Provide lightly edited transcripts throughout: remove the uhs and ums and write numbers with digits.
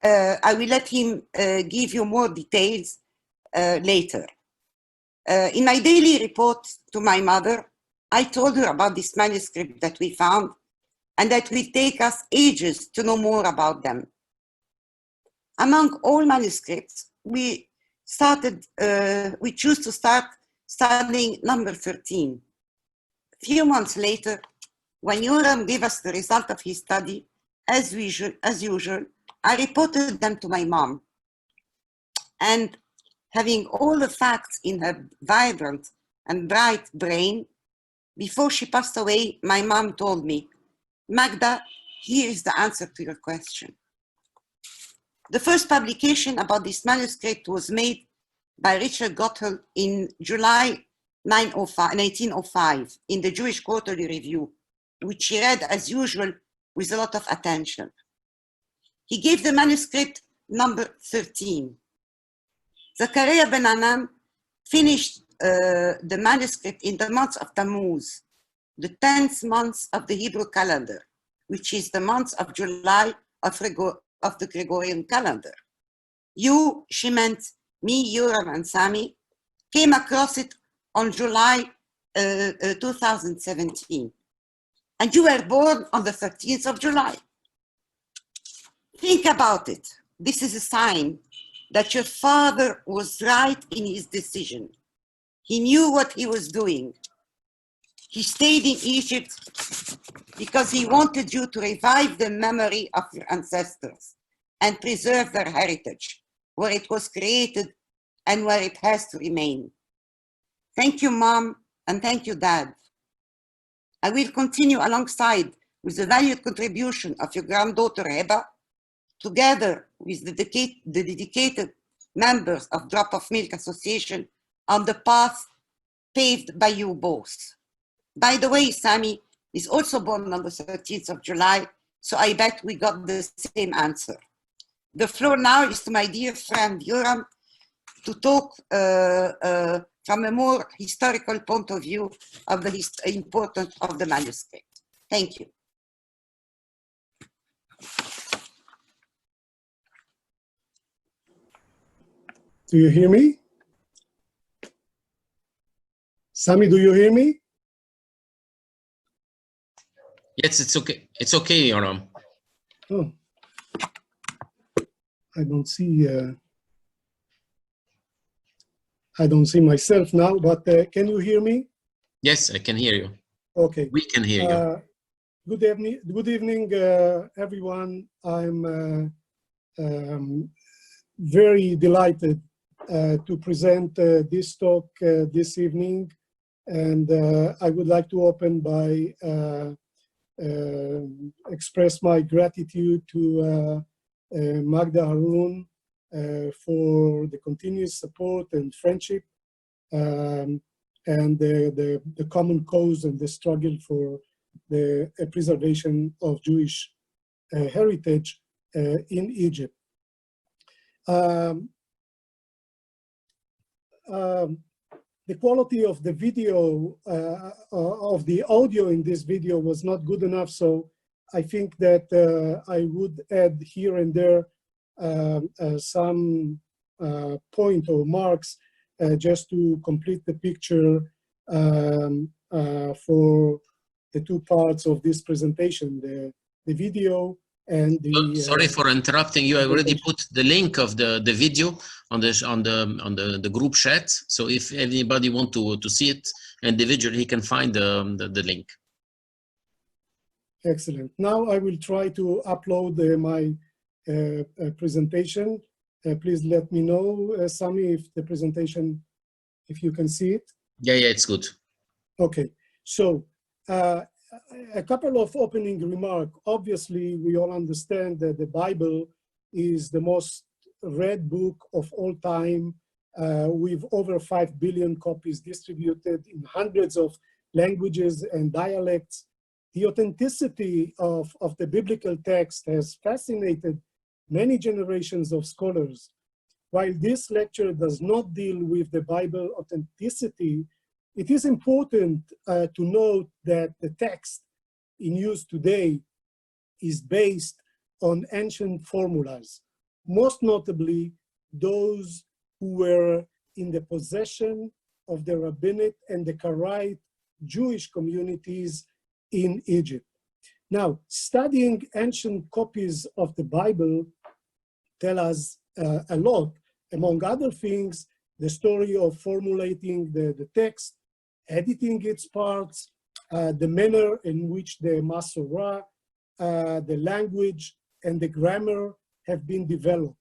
I will let him give you more details later. In my daily report to my mother, I told her about this manuscript that we found and that will take us ages to know more about them. Among all manuscripts, we choose to start studying number 13. A few months later, when Yoram gave us the result of his study, as usual, I reported them to my mom. And having all the facts in her vibrant and bright brain, before she passed away, my mom told me, Magda, here is the answer to your question. The first publication about this manuscript was made by Richard Gotthel in July 1905 in the Jewish Quarterly Review, which he read as usual with a lot of attention. He gave the manuscript number 13. Zachariah Ben Anam finished the manuscript in the month of Tammuz, the 10th month of the Hebrew calendar, which is the month of July of the Gregorian calendar. You, she meant me, Yoram, and Sami, came across it on July 2017. And you were born on the 13th of July. Think about it. This is a sign that your father was right in his decision. He knew what he was doing. He stayed in Egypt because he wanted you to revive the memory of your ancestors and preserve their heritage, where it was created and where it has to remain. Thank you, Mom, and thank you, Dad. I will continue alongside with the valued contribution of your granddaughter, Heba, together with the dedicated members of Drop of Milk Association on the path paved by you both. By the way, Sami is also born on the 13th of July, so I bet we got the same answer. The floor now is to my dear friend Yoram to talk from a more historical point of view of the importance of the manuscript. Thank you. Do you hear me? Sami, do you hear me? Yes, it's okay. It's okay, Yoram. Oh, I don't see myself now, but can you hear me? Yes, I can hear you. Okay. We can hear you. Good evening, everyone. I'm very delighted to present this talk this evening, and I would like to open by express my gratitude to Magda Haroun for the continuous support and friendship and the common cause and the struggle for the preservation of Jewish heritage in Egypt. The quality of the video, of the audio in this video was not good enough, so I think that I would add here and there some point or marks just to complete the picture for the two parts of this presentation, the video and the... Sorry for interrupting you. I already put the link of the video on the group chat. So if anybody want to see it individually, he can find the link. Excellent. Now I will try to upload my presentation. Please let me know, Sami, if the presentation, if you can see it. Yeah, it's good. Okay. So a couple of opening remarks. Obviously, we all understand that the Bible is the most read book of all time, with over 5 billion copies distributed in hundreds of languages and dialects. The authenticity of the biblical text has fascinated many generations of scholars. While this lecture does not deal with the Bible authenticity, it is important to note that the text in use today is based on ancient formulas, most notably those who were in the possession of the rabbinic and the Karaite Jewish communities in Egypt. Now, studying ancient copies of the Bible tell us a lot. Among other things, the story of formulating the text, editing its parts, the manner in which the Masorah, the language, and the grammar have been developed.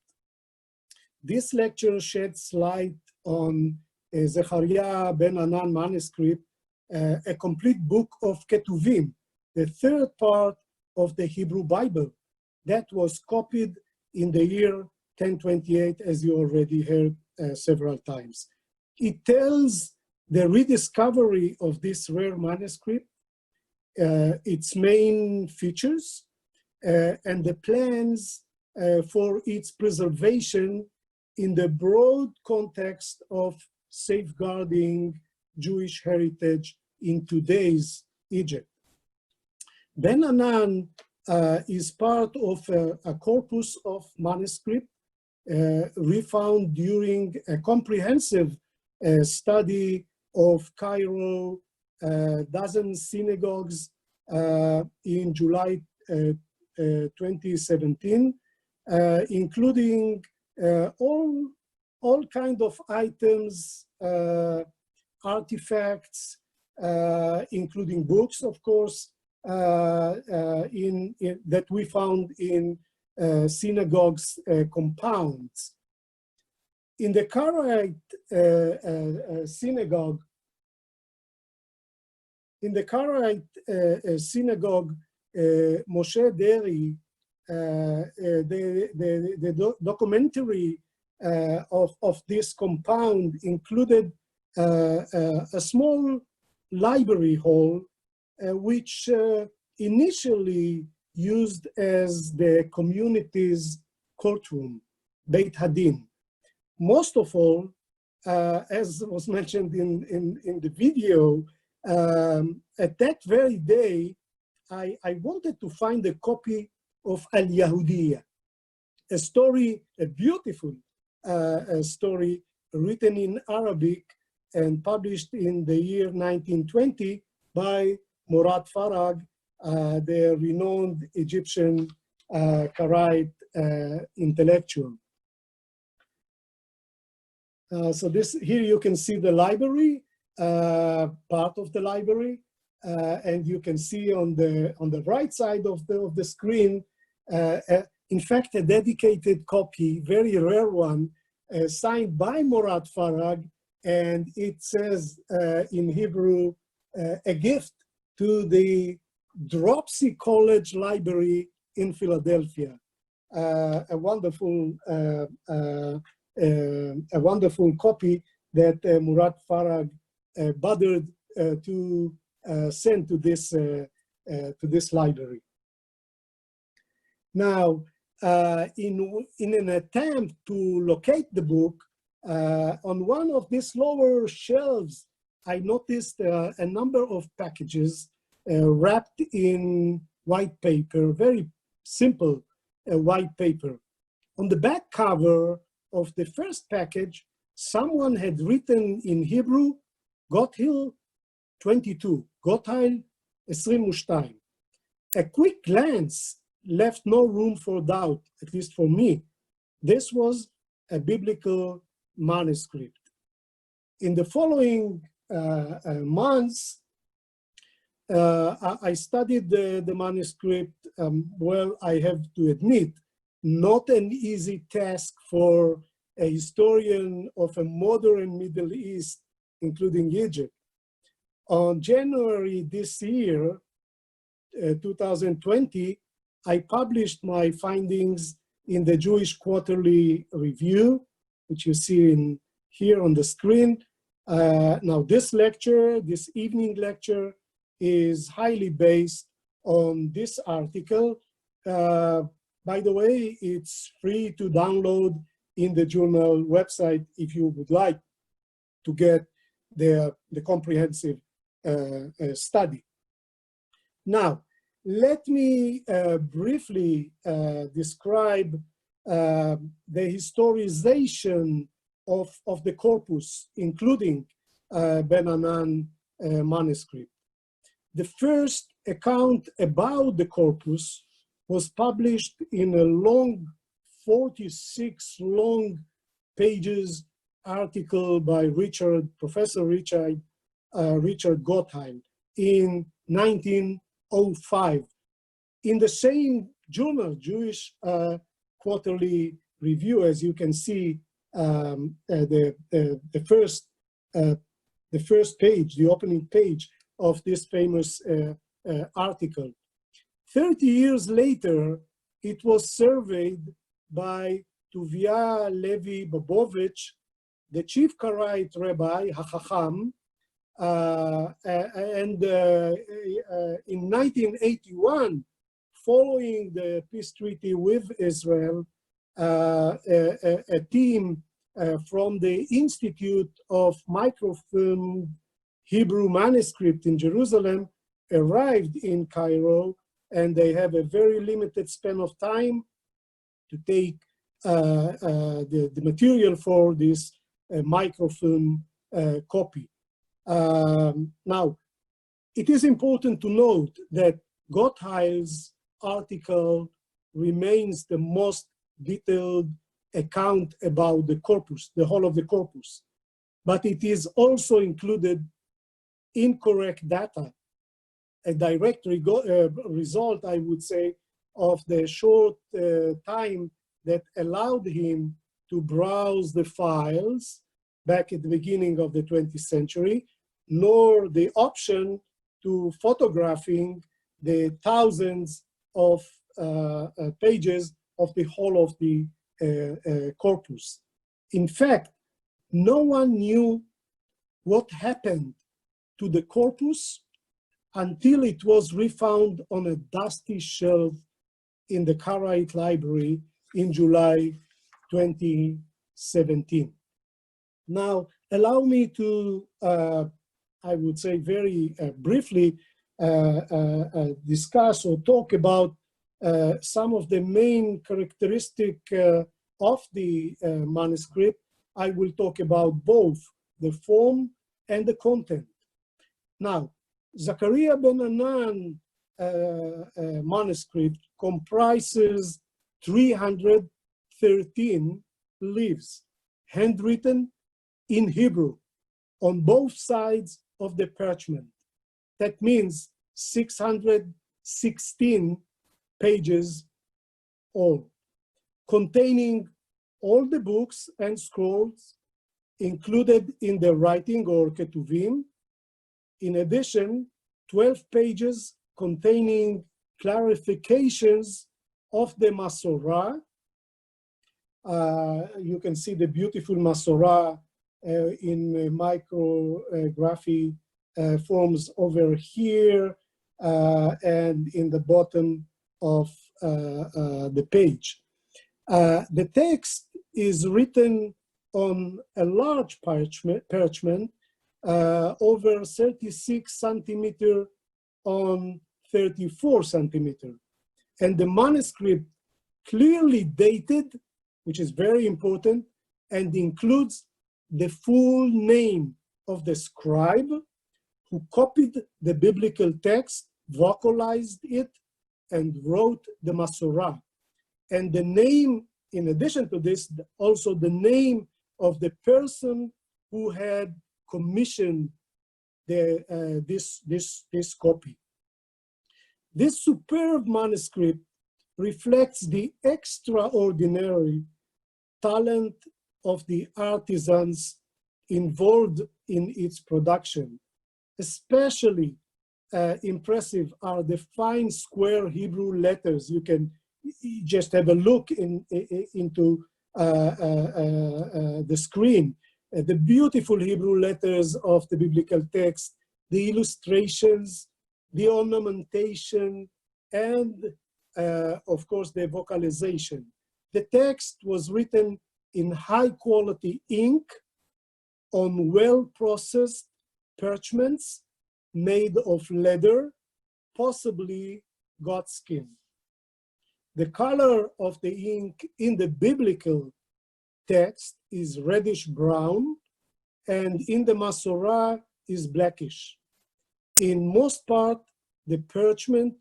This lecture sheds light on Zechariah ben Anan manuscript, a complete book of Ketuvim, the third part of the Hebrew Bible that was copied in the year 1028, as you already heard several times. It tells the rediscovery of this rare manuscript, its main features, and the plans for its preservation in the broad context of safeguarding Jewish heritage in today's Egypt. Ben Anan is part of a corpus of manuscript refound during a comprehensive study of Cairo, dozen synagogues in July 2017, including all kind of items, artifacts, including books, of course, that we found in synagogues compounds. In the Karaite synagogue, Moshe Deri, the documentary of this compound included a small library hall, which initially used as the community's courtroom, Beit Hadin. Most of all, as was mentioned in the video, at that very day, I wanted to find a copy of Al Yahudiya, a story, a beautiful story written in Arabic and published in the year 1920 by Murad Farag, the renowned Egyptian Karaite intellectual. So here you can see the library, part of the library, and you can see on the right side of the screen, in fact, a dedicated copy, very rare one, signed by Murad Farag, and it says in Hebrew, a gift to the Dropsy College Library in Philadelphia. A wonderful copy that Murad Farag bothered to send to this library. Now, in an attempt to locate the book, on one of these lower shelves, I noticed a number of packages wrapped in white paper, very simple white paper. On the back cover of the first package, someone had written in Hebrew, Gotthil 22, Gotthil 22. A quick glance left no room for doubt, at least for me. This was a biblical manuscript. In the following months, I studied the manuscript. Well, I have to admit, not an easy task for a historian of a modern Middle East, including Egypt. On January this year, 2020, I published my findings in the Jewish Quarterly Review, which you see here on the screen. Now, this evening lecture, is highly based on this article. By the way, it's free to download in the journal website if you would like to get the comprehensive study. Now, let me briefly describe the historization of the corpus, including Ben Anan manuscript. The first account about the corpus was published in a long, 46 long pages article by Professor Richard Gottheil in 1905. In the same journal, Jewish Quarterly Review, as you can see, the first page, the opening page of this famous article. 30 years later, it was surveyed by Tuvia Levi Bobovich, the chief Karaite rabbi, HaChacham, and in 1981, following the peace treaty with Israel, a team from the Institute of Microfilm Hebrew Manuscript in Jerusalem arrived in Cairo, and they have a very limited span of time to take the material for this microfilm copy. Now, it is important to note that Gottheil's article remains the most detailed account about the corpus, the whole of the corpus, but it is also included incorrect data, a direct result, I would say, of the short time that allowed him to browse the files back at the beginning of the 20th century, nor the option to photographing the thousands of pages of the whole of the corpus. In fact, no one knew what happened to the corpus until it was refound on a dusty shelf in the Karaite Library in July 2017. Now, allow me to, I would say very briefly, discuss or talk about some of the main characteristics of the manuscript. I will talk about both the form and the content. Now, Zachariah Ben Anan manuscript comprises 313 leaves, handwritten in Hebrew on both sides of the parchment. That means 616 pages all, containing all the books and scrolls included in the writing or ketuvim. In addition, 12 pages containing clarifications of the Masorah. You can see the beautiful Masorah in micrography forms over here and in the bottom of the page. The text is written on a large parchment over 36 centimeter on 34 centimeter. And the manuscript clearly dated, which is very important, and includes the full name of the scribe who copied the biblical text, vocalized it, and wrote the Masorah. And the name, in addition to this, also the name of the person who had commissioned this copy. This superb manuscript reflects the extraordinary talent of the artisans involved in its production. Especially impressive are the fine square Hebrew letters. You can just have a look into the screen. The beautiful Hebrew letters of the biblical text, the illustrations, the ornamentation, and of course the vocalization. The text was written in high quality ink on well-processed parchments made of leather, possibly goatskin. The color of the ink in the biblical text is reddish brown, and in the Masorah is blackish. In most part, the parchment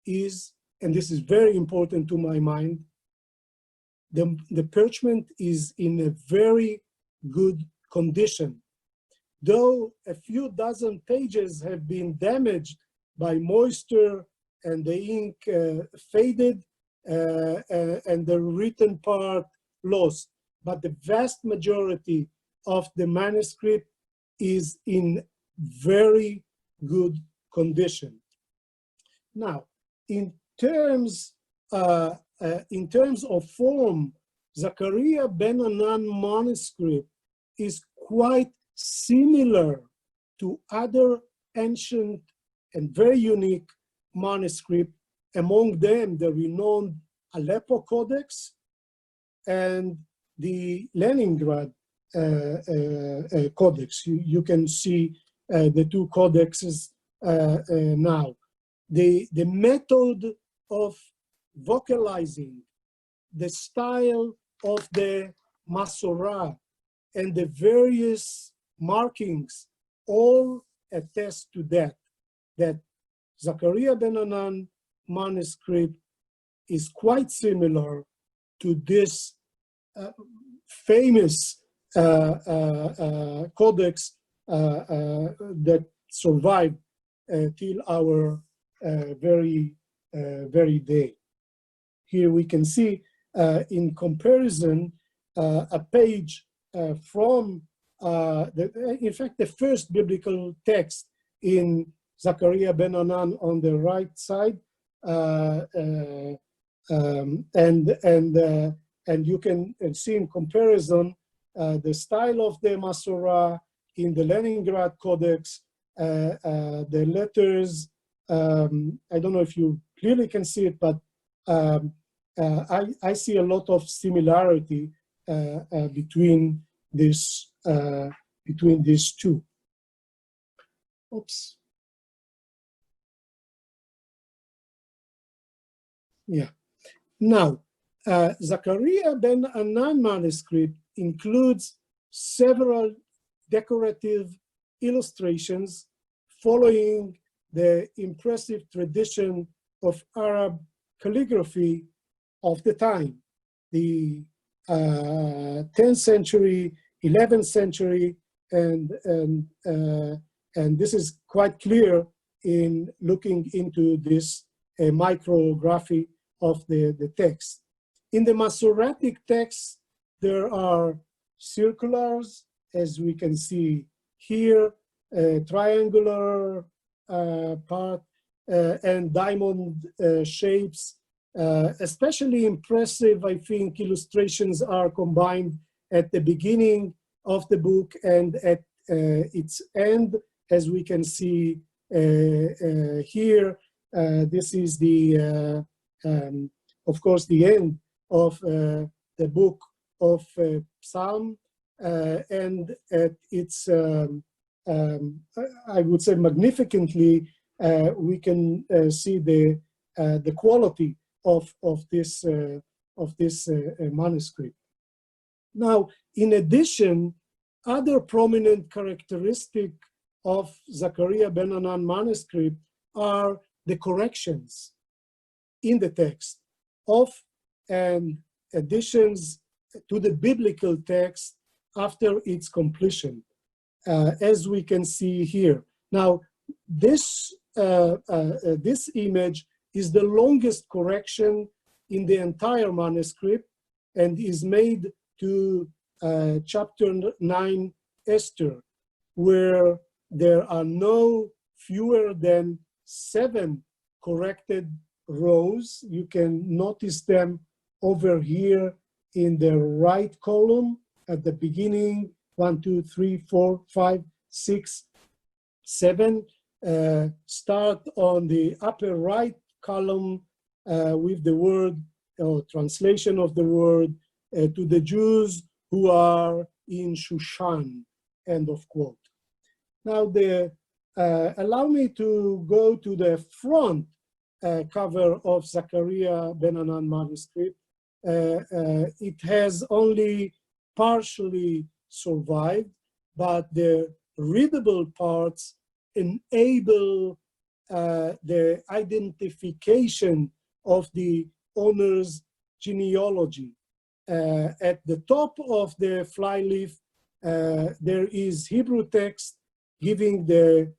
is, and this is very important to my mind, the parchment is in a very good condition. Though a few dozen pages have been damaged by moisture and the ink faded and the written part lost, but the vast majority of the manuscript is in very good condition. Now, in terms of form, Zachariah ben Anan manuscript is quite similar to other ancient and very unique manuscripts, among them the renowned Aleppo Codex and the Leningrad Codex. You can see the two codexes now. The method of vocalizing, the style of the Masorah, and the various markings all attest to that Zachariah ben Anan manuscript is quite similar to this famous codex that survived till our very day. Here we can see in comparison a page from, in fact, the first biblical text in Zachariah ben Anan on the right side, and you can see in comparison the style of the Masorah in the Leningrad Codex, the letters. I don't know if you clearly can see it, but I see a lot of similarity between these two. Oops. Yeah. Now, Zachariah ben Anan manuscript includes several decorative illustrations following the impressive tradition of Arab calligraphy of the time, the 10th century, 11th century, and this is quite clear in looking into this micrography of the text. In the Masoretic text, there are circulars, as we can see here, triangular part, and diamond shapes. Especially impressive, I think, illustrations are combined at the beginning of the book and at its end, as we can see here. This is the, of course, the end of the book of Psalm, and at its, I would say, magnificently, we can see the quality of this manuscript. Now, in addition, other prominent characteristic of Zachariah ben Anan manuscript are the corrections in the text of and additions to the biblical text after its completion, as we can see here. Now, this image is the longest correction in the entire manuscript and is made to chapter 9, Esther, where there are no fewer than 7 corrected rows. You can notice them over here in the right column at the beginning, 1, 2, 3, 4, 5, 6, 7. Start on the upper right column with the word or translation of the word to the Jews who are in Shushan, end of quote. Now, allow me to go to the front cover of Zachariah Ben Anan manuscript. It has only partially survived, but the readable parts enable the identification of the owner's genealogy. At the top of the flyleaf, there is Hebrew text giving the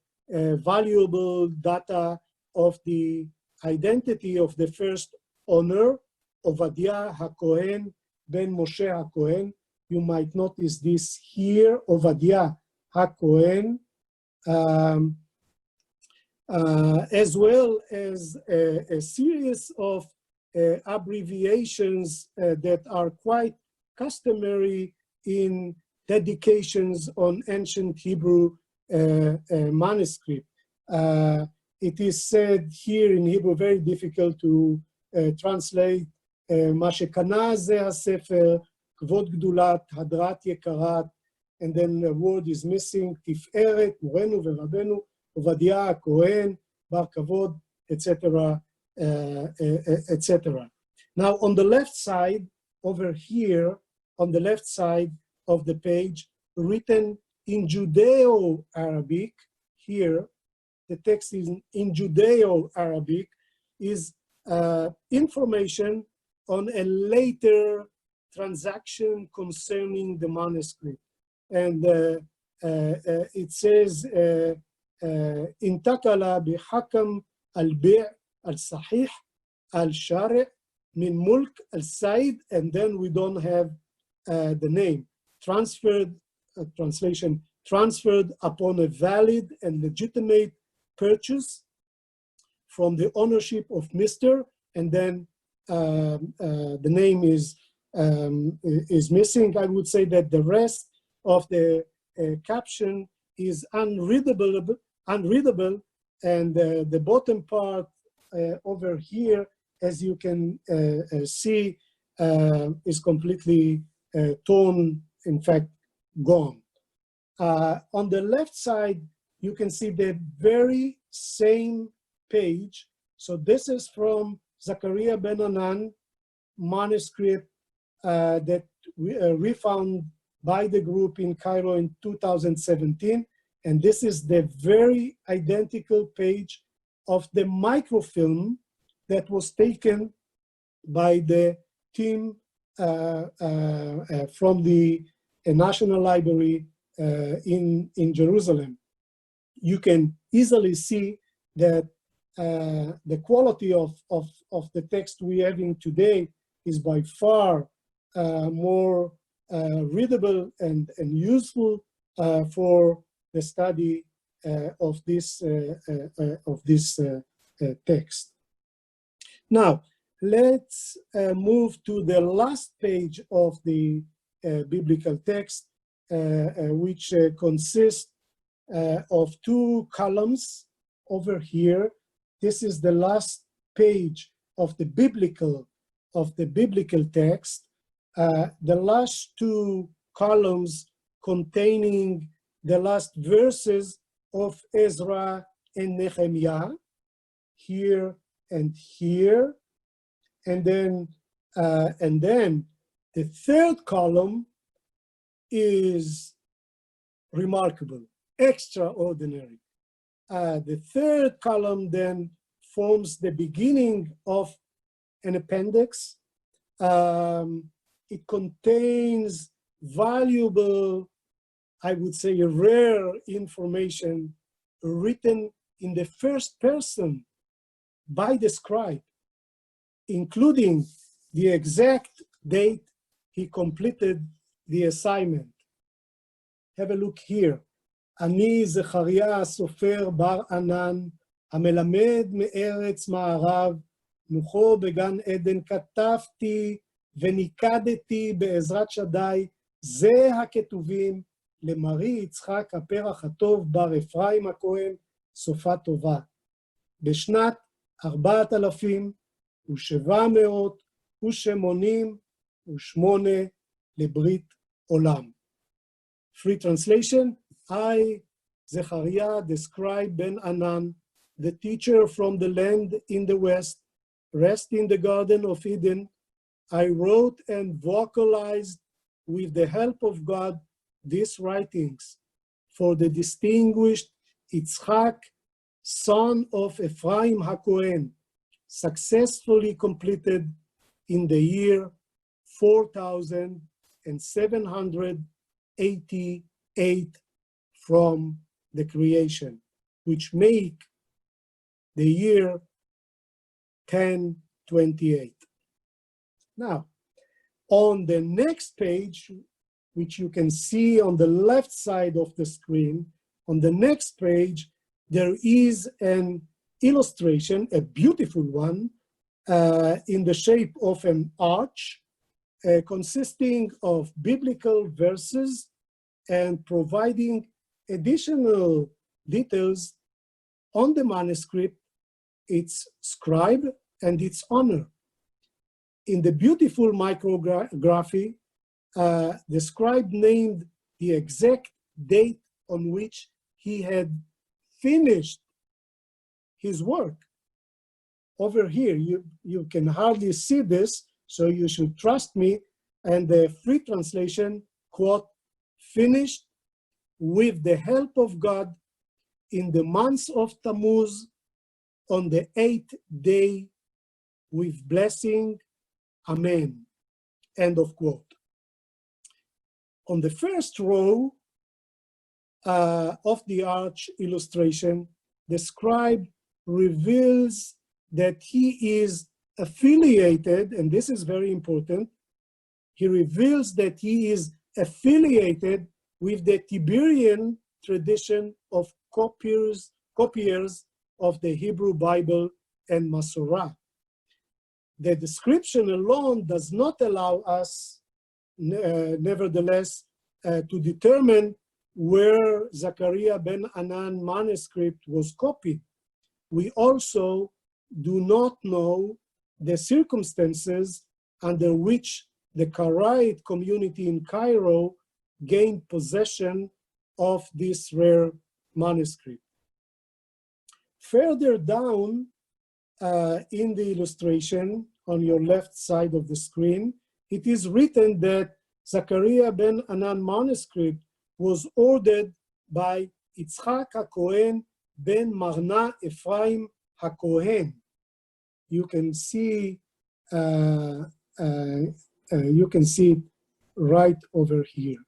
valuable data of the identity of the first owner, Ovadia HaKohen ben Moshe HaKohen. You might notice this here, Ovadia HaKohen, as well as a series of abbreviations that are quite customary in dedications on ancient Hebrew manuscript. It is said here in Hebrew, very difficult to translate, מה שקנה זה הספר, כבוד גדולת, הדרת יקרת, and then the word is missing, תפארת, מורנו ורבנו, עובדיה הכהן, בר כבוד, etc., etc. Now, on the left side, over here, on the left side of the page, written in Judeo-Arabic, here, the text is in Judeo-Arabic, is information on a later transaction concerning the manuscript. And it says, انتقل بحكم البيع الصحيح الشارع من ملك السيد, and then we don't have the name. Transferred, translation, transferred upon a valid and legitimate purchase from the ownership of Mr., and then the name is missing. I would say that the rest of the caption is unreadable, and the bottom part over here, as you can see, is completely torn, in fact, gone. On the left side, you can see the very same page. So this is from Zachariah Ben Anan manuscript that we found by the group in Cairo in 2017. And this is the very identical page of the microfilm that was taken by the team from the National Library in Jerusalem. You can easily see that the quality of the text we're having today is by far more readable and useful for the study of this text. Now, let's move to the last page of the biblical text, which consists of two columns over here. This is the last page of the biblical text. The last two columns containing the last verses of Ezra and Nehemiah, here and here, and then the third column is remarkable, extraordinary. The third column then forms the beginning of an appendix. It contains valuable, I would say, rare information written in the first person by the scribe, including the exact date he completed the assignment. Have a look here. אני זכריה הסופר בר ענן, המלמד מארץ מערב, נוחו בגן עדן כתבתי וניקדתי בעזרת שדי, זה הכתובים למרי יצחק הפרח הטוב בר אפרים הכהן, סופה טובה. בשנת 4788 לברית עולם. Free translation, I, Zechariah, the scribe Ben Anan, the teacher from the land in the west, rest in the Garden of Eden, I wrote and vocalized with the help of God these writings for the distinguished Yitzhak, son of Ephraim HaKohen, successfully completed in the year 4788 from the creation, which make the year 1028. Now, on the next page, which you can see on the left side of the screen, on the next page, there is an illustration, a beautiful one, in the shape of an arch, consisting of biblical verses and providing additional details on the manuscript, its scribe, and its owner. In the beautiful micrography, the scribe named the exact date on which he had finished his work. Over here, you can hardly see this, so you should trust me. And the free translation, quote, finished with the help of God in the month of Tammuz on the 8th day with blessing, amen, end of quote. On the first row of the arch illustration, the scribe reveals that he is affiliated, and this is very important, he reveals that he is affiliated with the Tiberian tradition of copiers of the Hebrew Bible and Masorah. The description alone does not allow us, nevertheless, to determine where Zechariah ben Anan manuscript was copied. We also do not know the circumstances under which the Karaite community in Cairo gained possession of this rare manuscript. Further down in the illustration on your left side of the screen, it is written that Zechariah ben Anan manuscript was ordered by Yitzhak HaKohen ben Marna Ephraim HaKohen. You can see it right over here.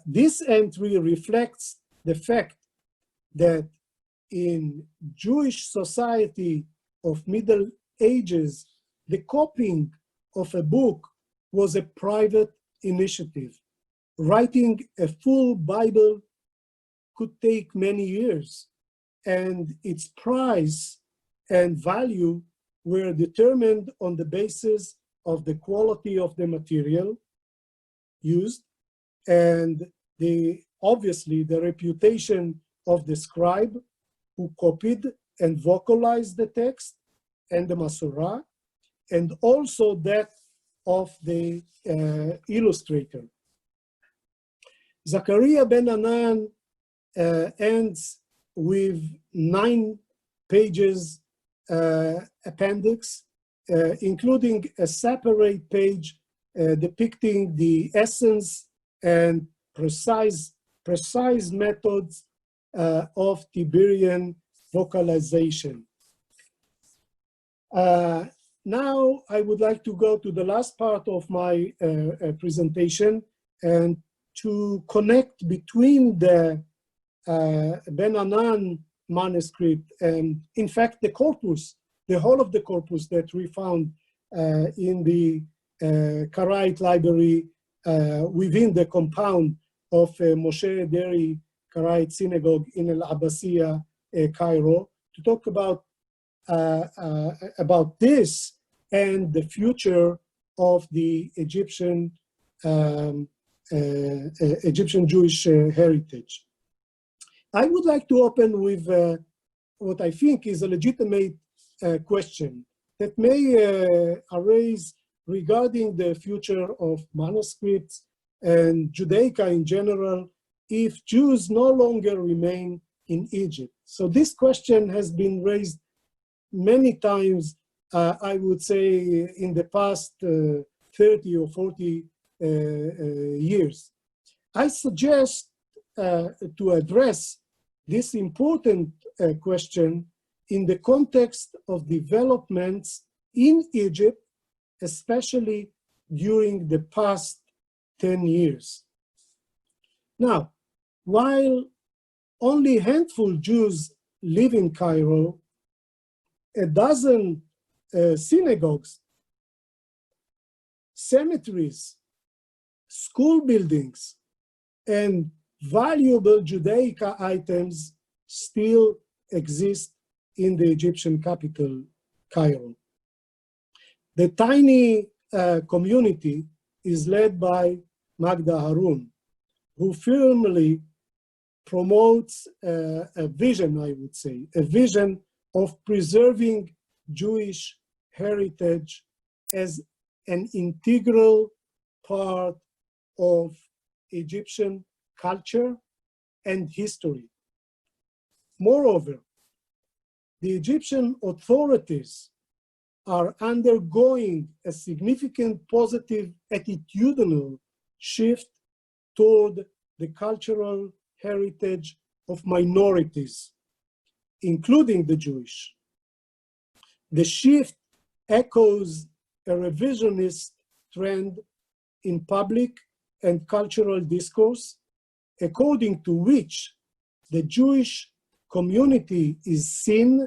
This entry reflects the fact that in Jewish society of Middle Ages, the copying of a book was a private initiative. Writing a full Bible could take many years, and its price and value were determined on the basis of the quality of the material used and obviously the reputation of the scribe who copied and vocalized the text and the Masorah, and also that of the illustrator. Zechariah ben Anan ends with 9 pages appendix, including a separate page depicting the essence and precise methods of Tiberian vocalization. Now I would like to go to the last part of my presentation and to connect between the Ben Anan manuscript and, in fact, the corpus, the whole of the corpus that we found in the Karaite library within the compound of Moshe Deri Karaite Synagogue in El Abbasiya, Cairo, to talk about this and the future of the Egyptian Jewish heritage. I would like to open with what I think is a legitimate question that may arise regarding the future of manuscripts and Judaica in general if Jews no longer remain in Egypt? So this question has been raised many times, I would say, in the past 30 or 40 years. I suggest to address this important question in the context of developments in Egypt, especially during the past 10 years. Now, while only a handful of Jews live in Cairo, a dozen synagogues, cemeteries, school buildings, and valuable Judaica items still exist in the Egyptian capital, Cairo. The tiny community is led by Magda Harun, who firmly promotes a vision, I would say, a vision of preserving Jewish heritage as an integral part of Egyptian culture and history. Moreover, the Egyptian authorities are undergoing a significant positive attitudinal shift toward the cultural heritage of minorities, including the Jewish. The shift echoes a revisionist trend in public and cultural discourse, according to which the Jewish community is seen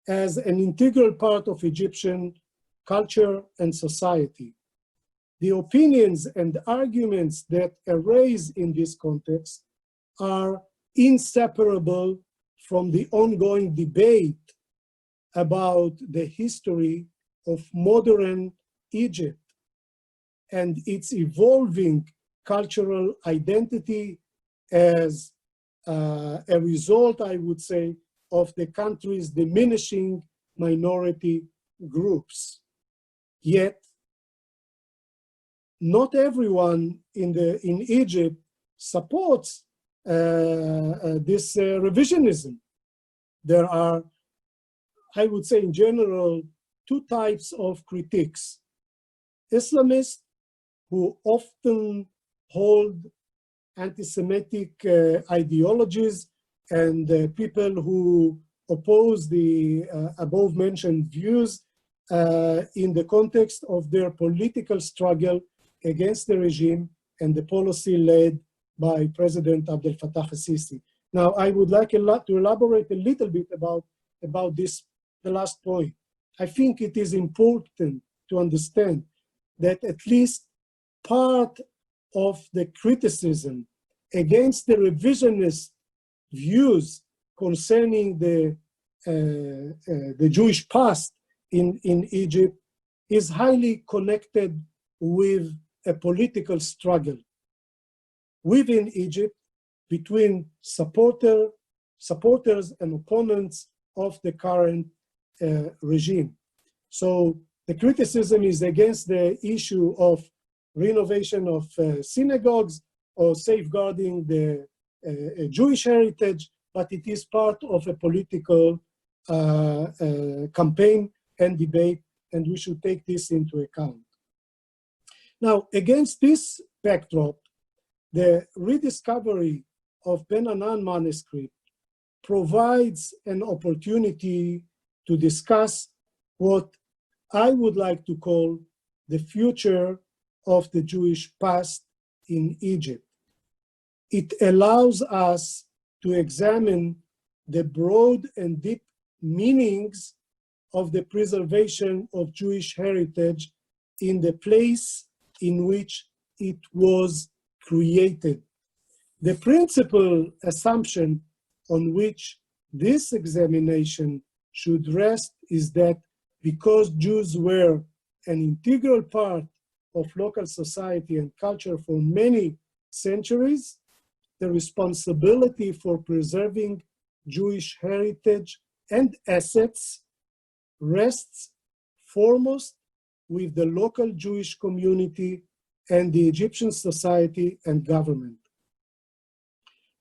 as an integral part of Egyptian culture and society. The opinions and arguments that arise in this context are inseparable from the ongoing debate about the history of modern Egypt and its evolving cultural identity as a result, I would say, of the country's diminishing minority groups. Yet, not everyone in Egypt supports this revisionism. There are, I would say in general, two types of critiques. Islamists who often hold anti-Semitic ideologies and people who oppose the above-mentioned views in the context of their political struggle against the regime and the policy led by President Abdel Fattah al-Sisi. Now, I would like to elaborate a little bit about this, the last point. I think it is important to understand that at least part of the criticism against the revisionist views concerning the Jewish past in Egypt is highly connected with a political struggle within Egypt between supporters and opponents of the current regime. So the criticism is against the issue of renovation of synagogues or safeguarding the Jewish heritage, but it is part of a political campaign and debate, and we should take this into account. Now, against this backdrop, the rediscovery of Ben Anan manuscript provides an opportunity to discuss what I would like to call the future of the Jewish past in Egypt. It allows us to examine the broad and deep meanings of the preservation of Jewish heritage in the place in which it was created. The principal assumption on which this examination should rest is that because Jews were an integral part of local society and culture for many centuries, the responsibility for preserving Jewish heritage and assets rests foremost with the local Jewish community and the Egyptian society and government.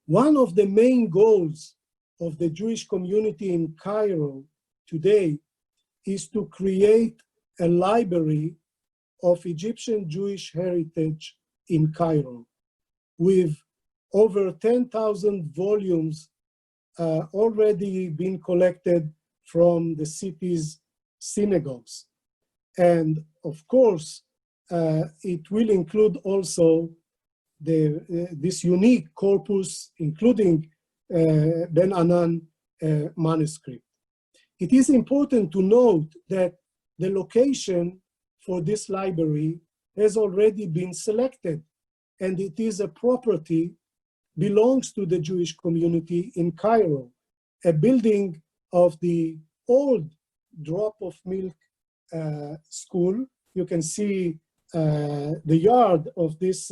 One of the main goals of the Jewish community in Cairo today is to create a library of Egyptian Jewish heritage in Cairo, with over 10,000 volumes already been collected from the city's synagogues. And of course, it will include also this unique corpus, including Ben Anan manuscript. It is important to note that the location for this library has already been selected, and it is a property belongs to the Jewish community in Cairo, a building of the old Drop of Milk school. You can see the yard of this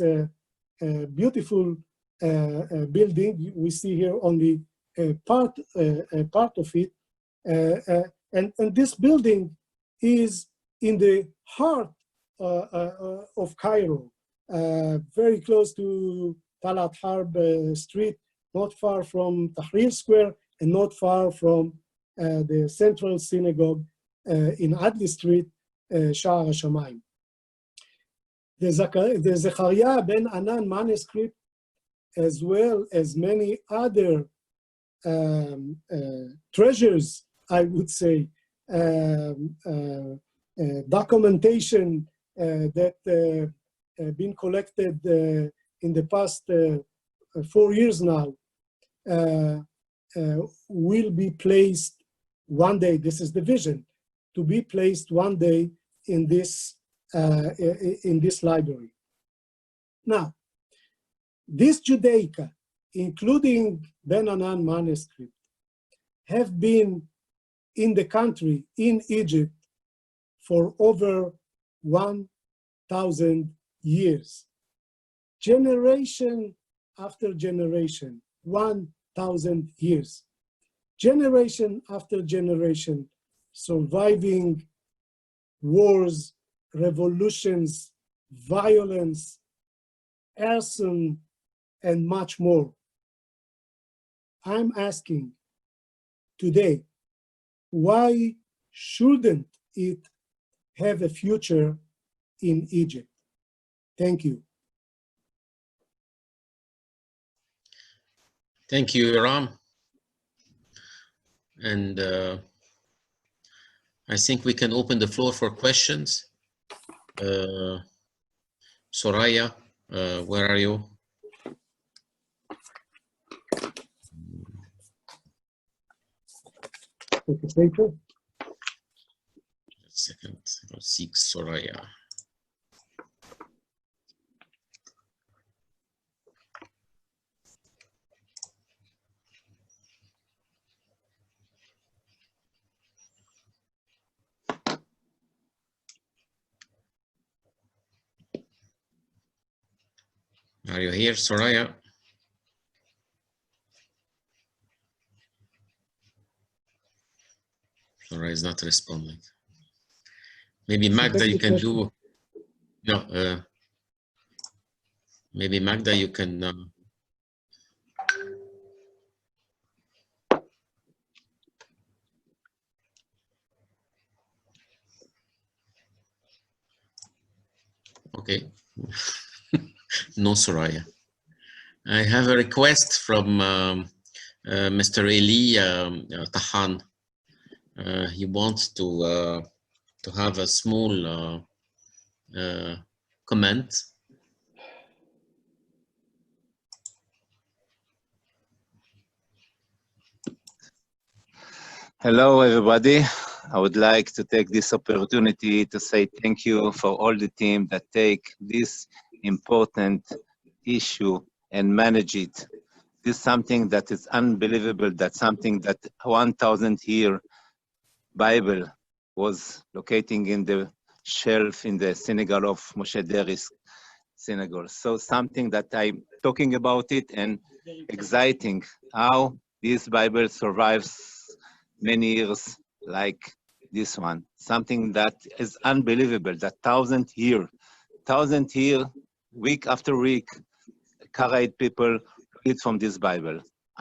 beautiful building. We see here only a part of it. And this building is in the heart of Cairo, very close to Talat Harb Street, not far from Tahrir Square, and not far from the central synagogue in Adli Street, Sha'ar HaShamayim. The Zechariah Ben Anan manuscript, as well as many other treasures, I would say, documentation that been collected in the past 4 years now, will be placed one day, this is the vision, to be placed one day in this library. Now, this Judaica, including Ben Anan manuscript, have been in the country, in Egypt, for over 1,000 years. Generation after generation, 1,000 years. Generation after generation, surviving wars, revolutions, violence, arson, and much more. I'm asking today, why shouldn't it have a future in Egypt? Thank you. Thank you, Ram. And I think we can open the floor for questions. Soraya, where are you? Second. Second, I'll seek Soraya. Are you here, Soraya? Soraya is not responding. Maybe Magda, you can do. No, maybe Magda, you can. Okay. No, Soraya. I have a request from Mr. Eli Tahan. He wants to have a small comment. Hello, everybody. I would like to take this opportunity to say thank you for all the team that take this important issue and manage it. This is something that is unbelievable. That's something that 1,000-year Bible was locating in the shelf in the synagogue of Moshe Deri's synagogue. So something that I'm talking about it and exciting how this Bible survives many years like this one. Something that is unbelievable, that 1,000 year, week after week, Karaite people read from this Bible.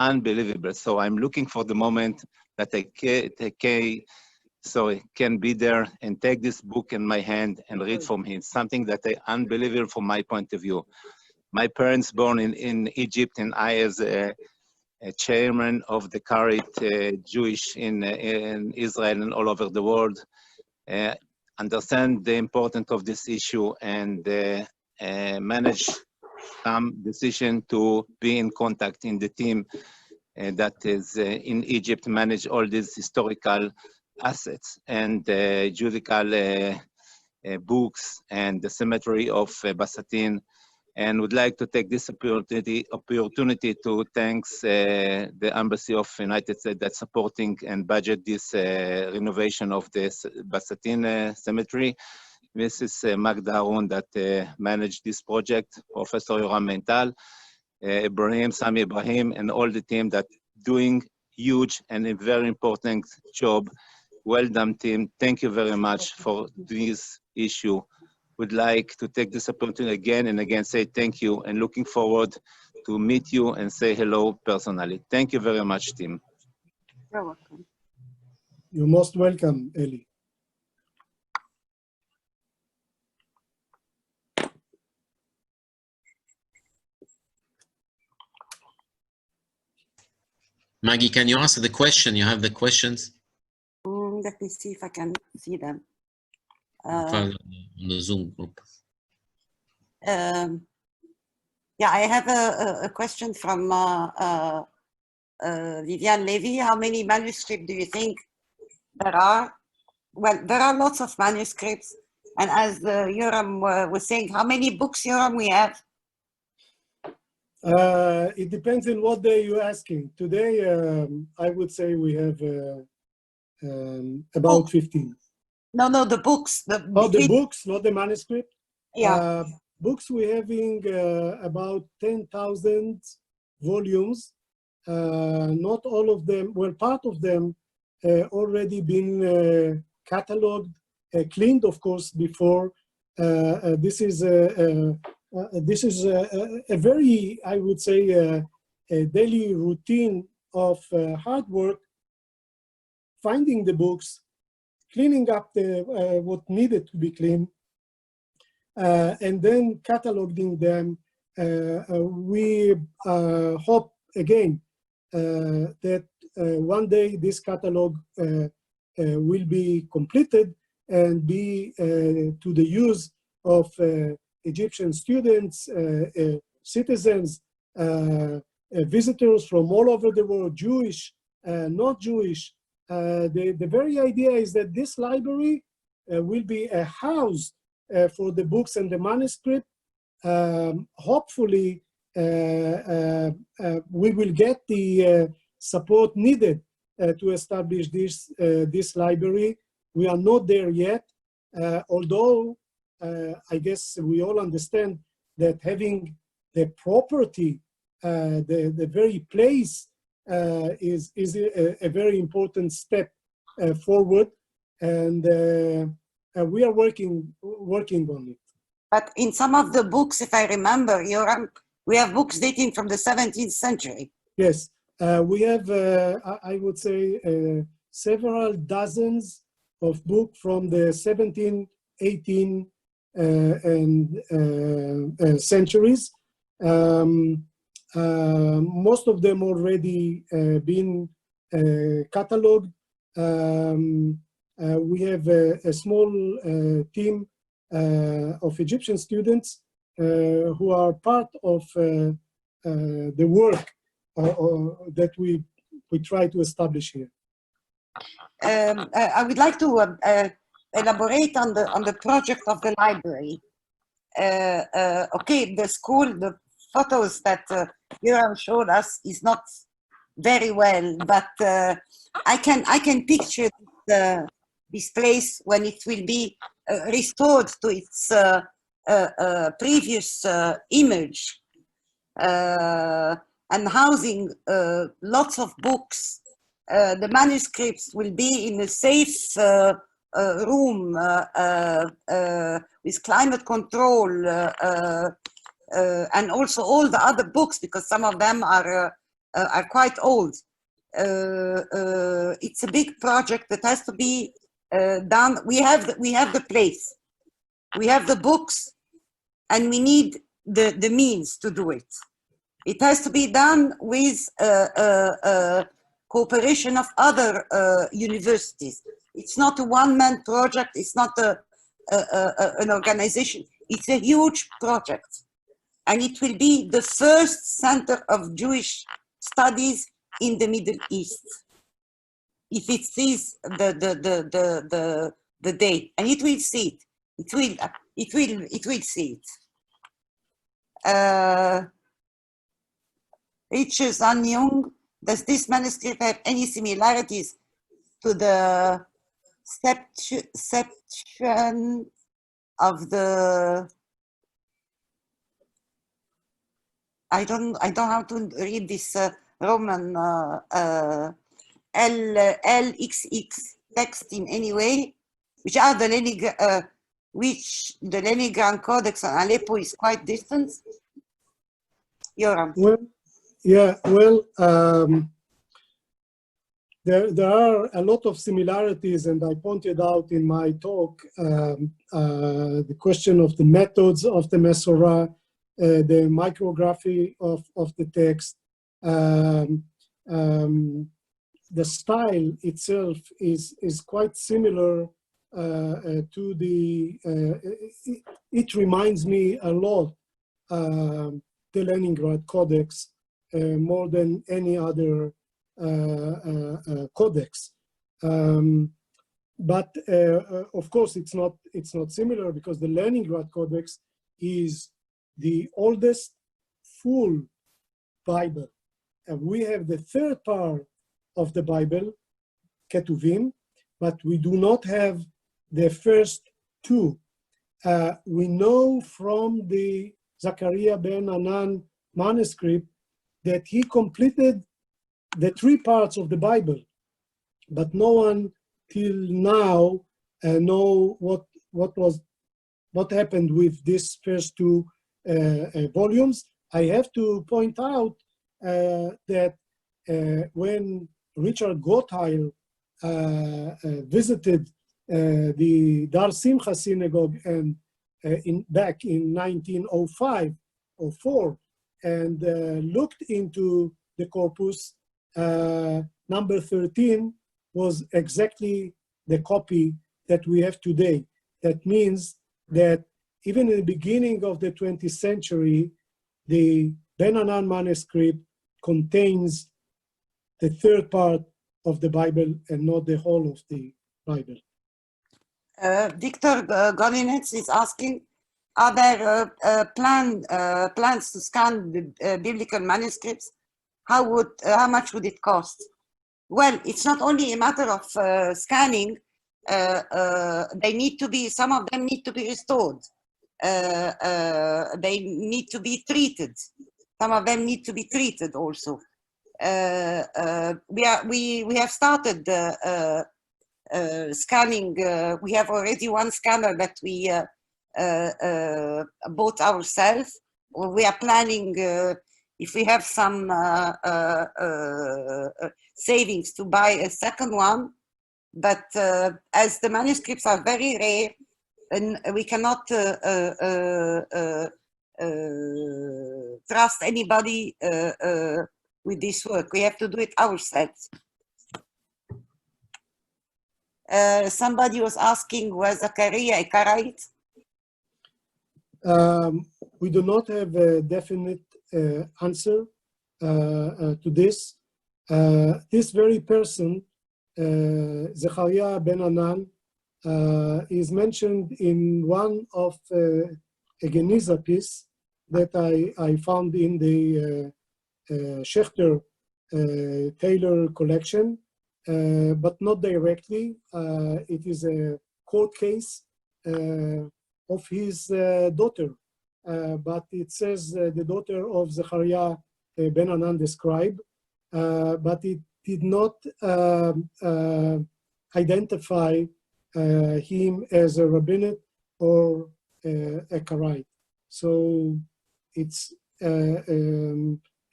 unbelievable. So I'm looking for the moment that I can be there and take this book in my hand and read from him, something that is unbelievable from my point of view. My parents born in Egypt, and I as a chairman of the Cairo Jewish in Israel and all over the world, understand the importance of this issue and manage some decision to be in contact in the team that is in Egypt, manage all these historical assets and judicial books and the cemetery of Basatin, and would like to take this opportunity to thank the Embassy of United States that's supporting and budget this renovation of the Basatin cemetery. Mrs. Magda Harun that managed this project, Professor Yoram Mental, Sami Ibrahim, and all the team that doing huge and a very important job. Well done, team. Thank you very much for this issue. Would like to take this opportunity again and again, say thank you, and looking forward to meet you and say hello personally. Thank you very much, team. You're welcome. You're most welcome, Eli. Maggie, can you answer the question? You have the questions? Let me see if I can see them. On the Zoom group. Yeah, I have a question from Viviane Levy. How many manuscripts do you think there are? Well, there are lots of manuscripts. And as Yoram was saying, how many books, Yoram, we have? It depends on what day you're asking. Today, I would say we have about 15. No, the books. The books, not the manuscript. Yeah. Books we're having about 10,000 volumes. Not all of them, well, part of them already been cataloged, cleaned, of course, before. This is a very, I would say, a daily routine of hard work, finding the books, cleaning up what needed to be cleaned, and then cataloging them. We hope, again, that one day this catalog will be completed and be to the use of Egyptian students, citizens, visitors from all over the world, Jewish, not Jewish. The very idea is that this library will be a house for the books and the manuscript. Hopefully, we will get the support needed to establish this library. We are not there yet, although I guess we all understand that having the property, the very place, is a very important step forward, and we are working on it. But in some of the books, if I remember, Yoram, we have books dating from the 17th century. Yes, we have, I would say, several dozens of books from the 17th, 18th, and centuries. Most of them already been cataloged. We have a small team of Egyptian students who are part of the work that we try to establish here. I would like to elaborate on the project of the library. Okay, the school, the photos that Yoram showed us is not very well, but I can picture this place when it will be restored to its previous image, and housing lots of books. The manuscripts will be in a safe room with climate control, and also all the other books, because some of them are are quite old. It's a big project that has to be done. We have the place, we have the books, and we need the means to do it. It has to be done with cooperation of other universities. It's not a one-man project. It's not an organization. It's a huge project. And it will be the first center of Jewish studies in the Middle East, if it sees the day, and it will see it. It will see it. Richard Zan Young, does this manuscript have any similarities to the section of the? I don't know how to read this Roman LXX text in any way, which are the Leningrad Codex on Aleppo is quite distant. Yoram. Well, yeah, well, there are a lot of similarities, and I pointed out in my talk the question of the methods of the Mesorah, the micrography of the text. The style itself is quite similar to the, it reminds me a lot the Leningrad Codex more than any other codex. But of course it's not similar, because the Leningrad Codex is the oldest full Bible. And we have the third part of the Bible, Ketuvim, but we do not have the first two. We know from the Zachariah ben Anan manuscript that he completed the three parts of the Bible, but no one till now know what happened with these first two volumes. I have to point out that when Richard Gottheil visited the Dar Simcha synagogue and back in 1905 or 4 and looked into the corpus, number 13 was exactly the copy that we have today. That means that even in the beginning of the 20th century, the Ben Anan manuscript contains the third part of the Bible and not the whole of the Bible. Victor Golinets is asking, are there plans to scan the biblical manuscripts? How much would it cost? Well, it's not only a matter of scanning. They need to be, some of them need to be restored. They need to be treated. Some of them need to be treated also. We have started scanning. We have already one scanner that we bought ourselves. We are planning, if we have some savings, to buy a second one. But as the manuscripts are very rare, and we cannot trust anybody with this work. We have to do it ourselves. Somebody was asking, was Zachariah a Karaite? We do not have a definite answer to this. This very person, Zechariah ben Anan, is mentioned in one of a Geniza piece that I found in the Schechter Taylor collection, but not directly. It is a court case of his daughter, but it says the daughter of Zechariah ben Anan described, but it did not identify him as a rabbinate or a Karaite. So it's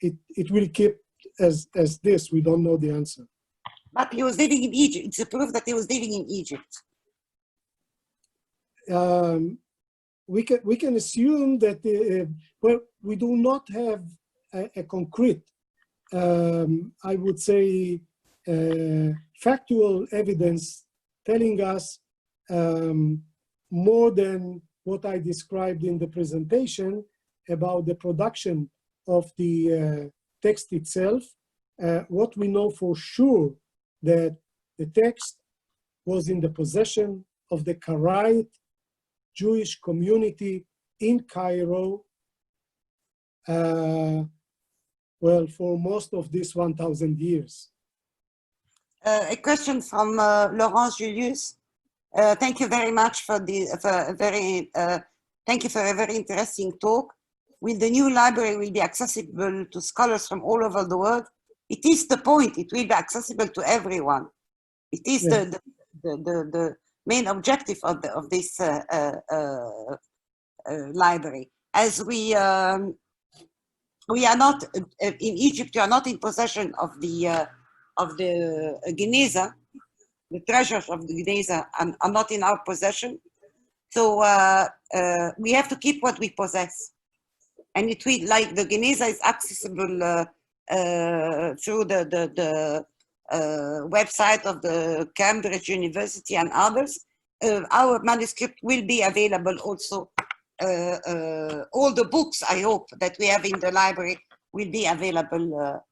it will keep as this, we don't know the answer. But he was living in Egypt. It's a proof that he was living in Egypt. We can assume that well, we do not have a concrete, I would say, factual evidence telling us more than what I described in the presentation about the production of the text itself. What we know for sure that the text was in the possession of the Karaite Jewish community in Cairo, well, for most of this 1,000 years. A question from Laurence Julius. Thank you very much for thank you for a very interesting talk. Will the new library will be accessible to scholars from all over the world? It is the point. It will be accessible to everyone. It is the main objective of this library. As we are not in Egypt, you are not in possession of the Geneza. The treasures of the Geneza are not in our possession. So we have to keep what we possess. And it will, like the Geneza is accessible through the website of the Cambridge University and others. Our manuscript will be available also. All the books, I hope, that we have in the library will be available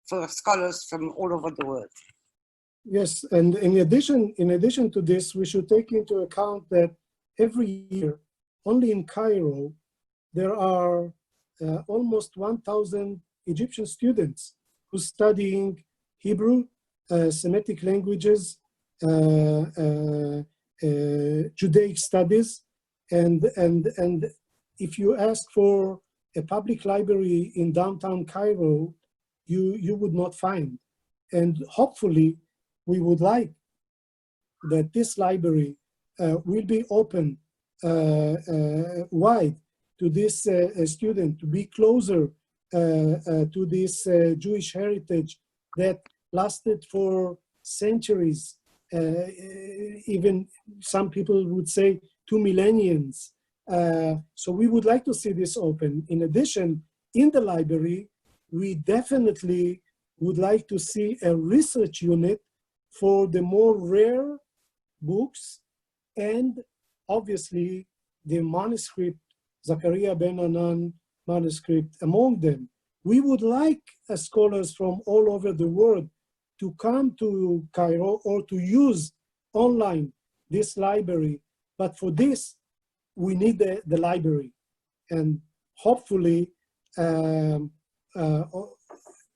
for scholars from all over the world. Yes, and in addition to this, we should take into account that every year, only in Cairo, there are almost 1,000 Egyptian students who are studying Hebrew, Semitic languages, Judaic studies, and if you ask for a public library in downtown Cairo, you would not find. And hopefully, we would like that this library will be open wide to this student, to be closer to this Jewish heritage that lasted for centuries, even some people would say 2 millenniums. So we would like to see this open. In addition, in the library, we definitely would like to see a research unit for the more rare books and obviously the manuscript, Zachariah ben Anan manuscript among them. We would like scholars from all over the world to come to Cairo or to use online this library. But for this, we need the library. And hopefully,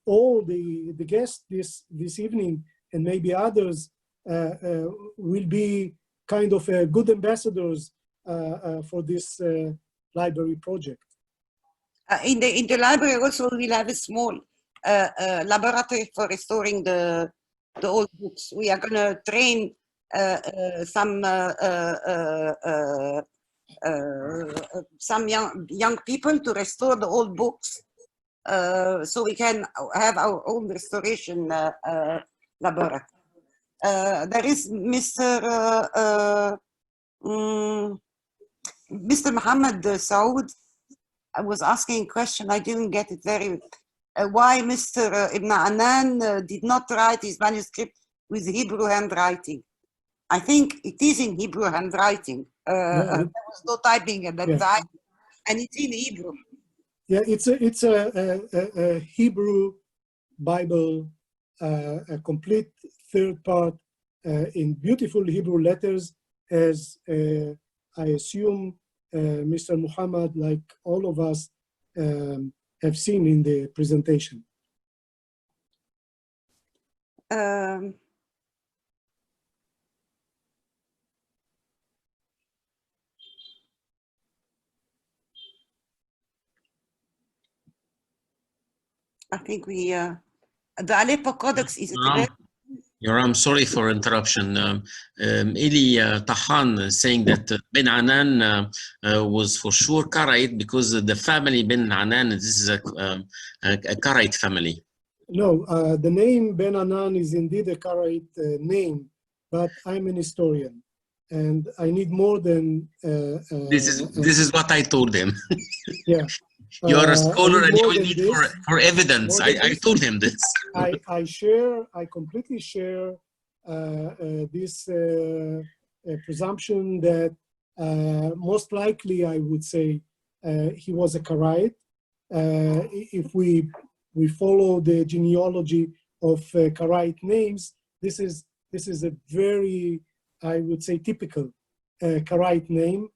all the guests this evening and maybe others will be kind of good ambassadors for this library project. In the library also we'll have a small laboratory for restoring the old books. We are going to train some young people to restore the old books, so we can have our own restoration laboratory. There is Mr. Muhammad Saud. I was asking a question, I didn't get it very why Mr. Ibn Anan did not write his manuscript with Hebrew handwriting. I think it is in Hebrew handwriting. There was no typing at that time, and it's in Hebrew. Yeah, it's a Hebrew Bible, a complete third part in beautiful Hebrew letters, as I assume Mr. Muhammad, like all of us, have seen in the presentation. I think we, the Aleppo Codex is a I'm sorry for interruption. Eli Tahan saying that Ben Anan was for sure Karaite because the family Ben Anan, this is a Karaite family. No, the name Ben Anan is indeed a Karaite name, but I'm an historian, and I need more than. This is what I told him. Yeah. You are a I scholar need and you more will than need this. for evidence. More than I this. told him this. I completely share this presumption that most likely, I would say, he was a Karaite. If we follow the genealogy of Karaite names, this is a very, I would say, typical Karaite name.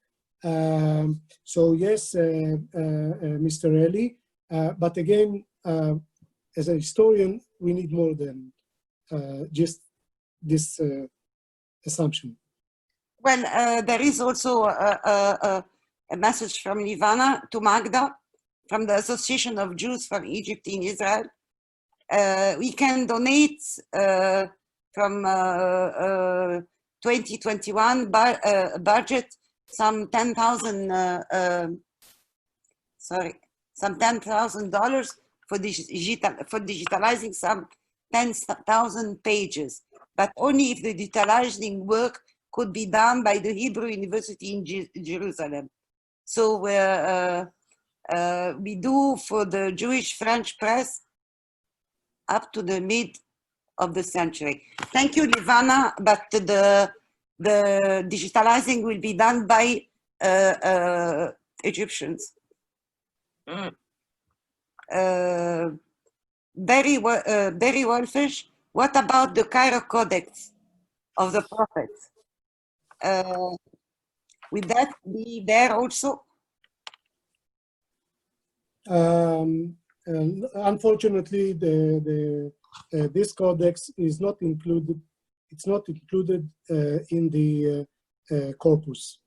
So yes, Mr. Eli, but again, as a historian, we need more than just this assumption. Well, there is also a message from Livana to Magda from the Association of Jews from Egypt in Israel. We can donate from 2021 budget some $10,000 for digitalizing some 10,000 pages, but only if the digitalizing work could be done by the Hebrew University in Jerusalem. So we do for the Jewish French press up to the mid of the century. Thank you, Livana, but the digitalizing will be done by Egyptians. Barry Wolfish, what about the Cairo Codex of the Prophets? Will that be there also? Unfortunately, this codex is not included. It's not included in the corpus.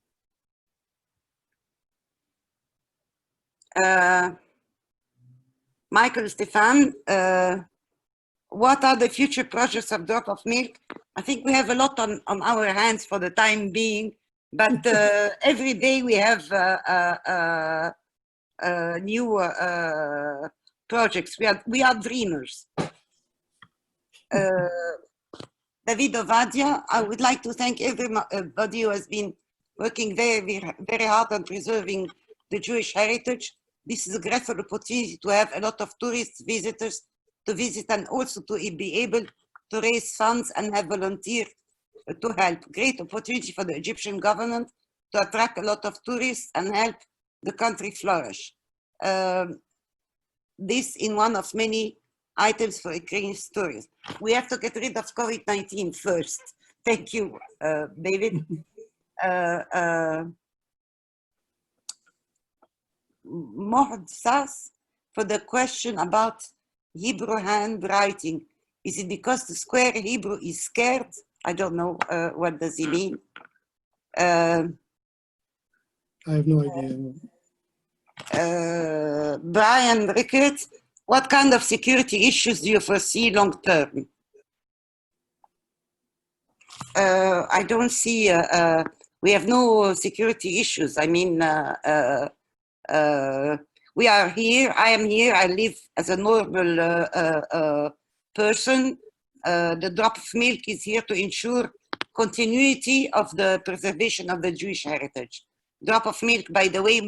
Michael Stefan, what are the future projects of Drop of Milk? I think we have a lot on our hands for the time being, but every day we have new projects. We are dreamers. David Ovadia, I would like to thank everybody who has been working very, very hard on preserving the Jewish heritage. This is a great opportunity to have a lot of tourists, visitors to visit, and also to be able to raise funds and have volunteers to help. Great opportunity for the Egyptian government to attract a lot of tourists and help the country flourish. This in one of many items for increased tourism. We have to get rid of COVID-19 first. Thank you, David. Mohd Sas, for the question about Hebrew handwriting. Is it because the square Hebrew is scared? I don't know. What does he mean? I have no idea. Brian Rickert, what kind of security issues do you foresee long term? I don't see, we have no security issues. I mean, we are here, I am here, I live as a normal person. The Drop of Milk is here to ensure continuity of the preservation of the Jewish heritage. Drop of Milk, by the way,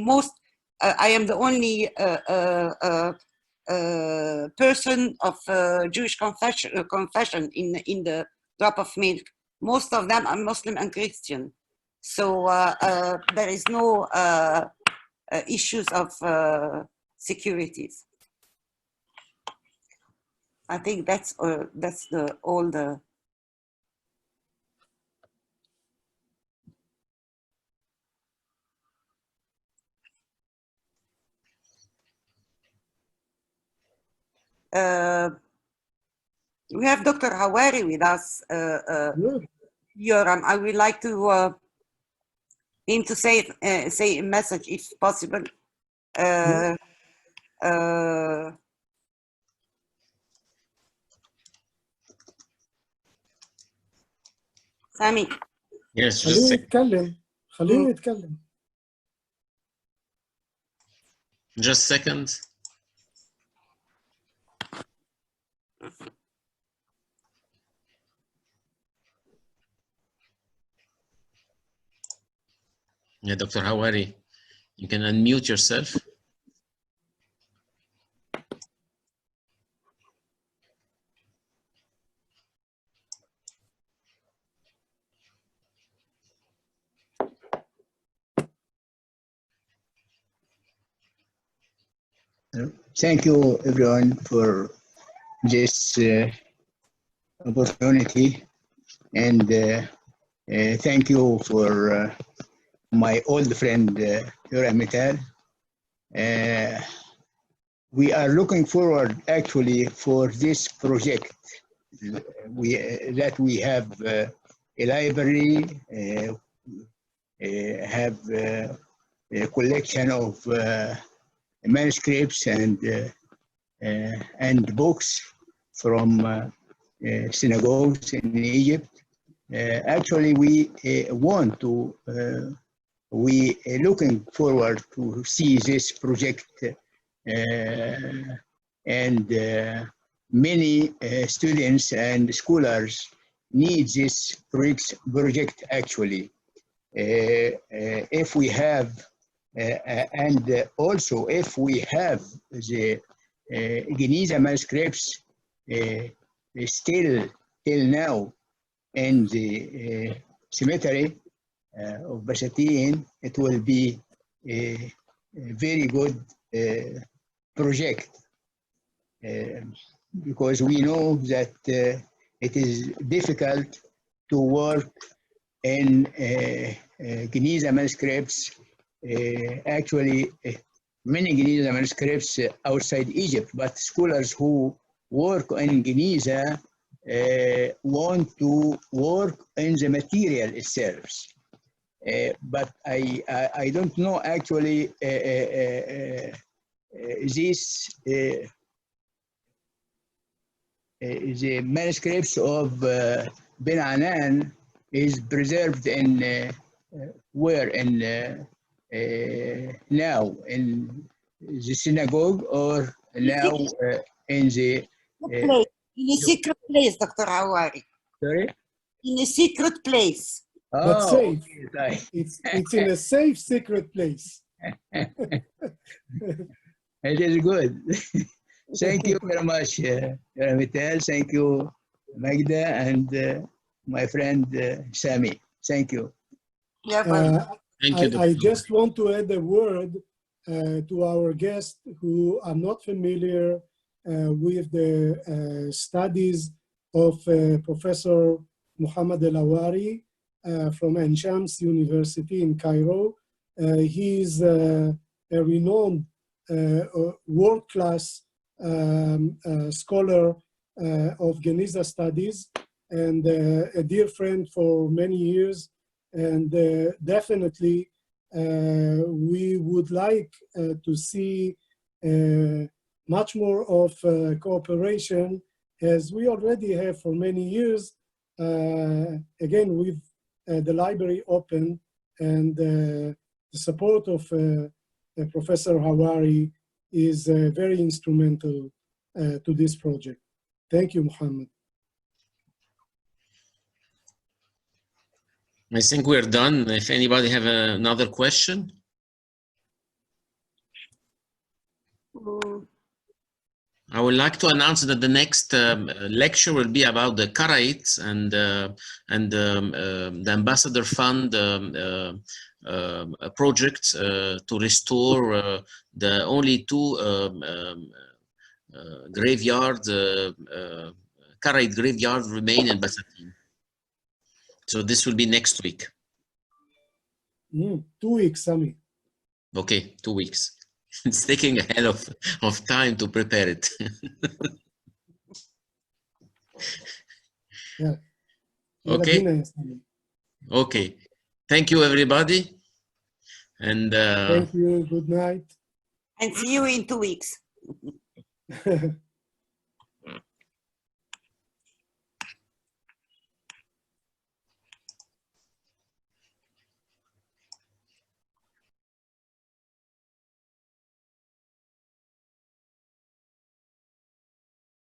I am the only person of Jewish confession in the Drop of Milk. Most of them are Muslim and Christian. So there is no issues of securities. I think that's all the. We have Dr. Hawari with us. Yoram, I would like to him to say a message if possible. Sami. Yes, خليني يتكلم. خليني يتكلم. Just a second. Yeah, Dr. Hawari, you can unmute yourself. Thank you, everyone, for this opportunity, and thank you for my old friend Yura Mital. We are looking forward, actually, for this project. That we have a library, have a collection of manuscripts and books from synagogues in Egypt. Actually, we want to, we are looking forward to see this project, and many students and scholars need this project actually. If we have, and also if we have the Geniza manuscripts still till now in the cemetery of Basatin, it will be a very good project, because we know that it is difficult to work in Geniza manuscripts. Actually, many Geniza manuscripts outside Egypt, but scholars who work in Geniza want to work in the material itself. But I don't know actually this the manuscripts of Ben Anan is preserved in where in now in the synagogue, or now in the in a secret place, Dr. Hawari. sorry? In a secret place. But Oh, safe. okay. It's in a safe, secret place. It is good. Thank you very much, Mitel. Thank you, Magda, and my friend Sami. Thank you. Yeah, but Thank you, I Dr. just want to add a word to our guests who are not familiar with the studies of Professor Muhammad El-Awari from Ain Shams University in Cairo. He is a renowned world-class scholar of Geniza studies, and a dear friend for many years. And definitely, we would like to see much more of cooperation, as we already have for many years, again, with the library open, and the support of Professor Hawari is very instrumental to this project. Thank you, Muhammad. I think we're done. If anybody have another question. I would like to announce that the next lecture will be about the Karaites and the Ambassador Fund project to restore the only two graveyards, Karaite graveyards remain in Basatin. So this will be next week. 2 weeks, Sami. Okay, 2 weeks. It's taking a hell of time to prepare it. Yeah. Okay. Okay. Thank you, everybody. And thank you. Good night. and see you in 2 weeks.